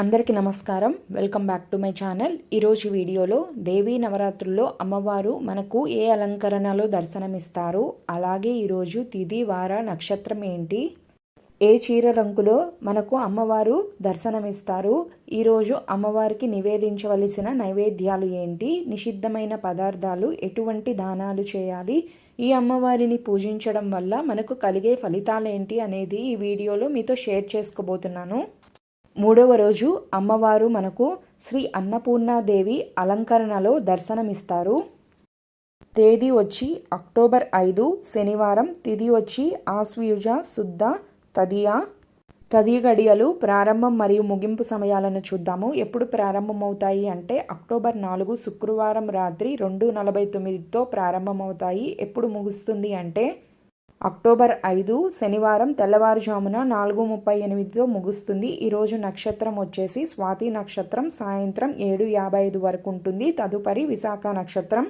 అందరికీ నమస్కారం. Welcome back to my channel. ఈరోజు వీడియోలో దేవీ నవరాత్రుల్లో అమ్మవారు మనకు ఏ అలంకరణలో దర్శనమిస్తారు, అలాగే ఈరోజు తిథి వార నక్షత్రం ఏంటి, ఏ చీర రంగులో మనకు అమ్మవారు దర్శనమిస్తారు, ఈరోజు అమ్మవారికి నివేదించవలసిన నైవేద్యాలు ఏంటి, నిషిద్ధమైన పదార్థాలు, ఎటువంటి దానాలు చేయాలి, ఈ అమ్మవారిని పూజించడం వల్ల మనకు కలిగే ఫలితాలు ఏంటి అనేది ఈ వీడియోలో మీతో షేర్ చేసుకోబోతున్నాను. మూడవ రోజు అమ్మవారు మనకు శ్రీ అన్నపూర్ణాదేవి అలంకరణలో దర్శనమిస్తారు. తేదీ వచ్చి అక్టోబర్ 5 శనివారం. తిథి వచ్చి ఆశ్వయుజ శుద్ధ తదియ. తదియ గడియలు ప్రారంభం మరియు ముగింపు సమయాలను చూద్దాము. ఎప్పుడు ప్రారంభమవుతాయి అంటే అక్టోబర్ 4 శుక్రవారం రాత్రి 2:49తో ప్రారంభమవుతాయి. ఎప్పుడు ముగుస్తుంది అంటే అక్టోబర్ 5 శనివారం తెల్లవారుజామున 4:38తో ముగుస్తుంది. ఈరోజు నక్షత్రం వచ్చేసి స్వాతి నక్షత్రం. సాయంత్రం 7:55 వరకు ఉంటుంది. తదుపరి విశాఖ నక్షత్రం.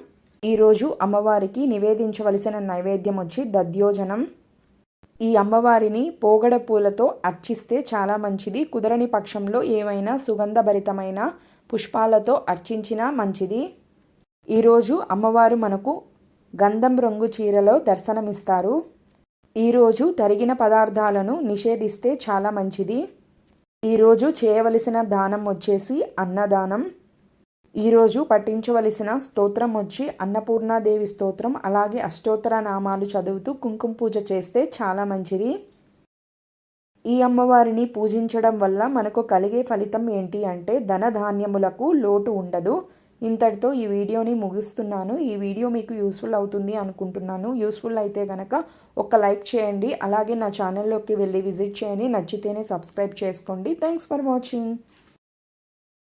ఈరోజు అమ్మవారికి నివేదించవలసిన నైవేద్యం వచ్చి దధ్యోజనం. ఈ అమ్మవారిని పోగడ పూలతో అర్చిస్తే చాలా మంచిది. కుదరని పక్షంలో ఏవైనా సుగంధభరితమైన పుష్పాలతో అర్చించినా మంచిది. ఈరోజు అమ్మవారు మనకు గంధం రంగు చీరలో దర్శనమిస్తారు. ఈరోజు తరిగిన పదార్థాలను నిషేధిస్తే చాలా మంచిది. ఈరోజు చేయవలసిన దానం వచ్చేసి అన్నదానం. ఈరోజు పఠించవలసిన స్తోత్రం వచ్చి అన్నపూర్ణాదేవి స్తోత్రం, అలాగే అష్టోత్తర నామాలు చదువుతూ కుంకుమ పూజ చేస్తే చాలా మంచిది. ఈ అమ్మవారిని పూజించడం వల్ల మనకు కలిగే ఫలితం ఏంటి అంటే ధనధాన్యములకు లోటు ఉండదు. ఇంతటితో ఈ వీడియోని ముగిస్తున్నాను. ఈ వీడియో మీకు యూస్ఫుల్ అవుతుంది అనుకుంటున్నాను. యూస్ఫుల్ అయితే కనుక ఒక లైక్ చేయండి, అలాగే నా ఛానల్లోకి వెళ్ళి విజిట్ చేయండి. నచ్చితేనే సబ్స్క్రైబ్ చేసుకోండి. Thanks for watching.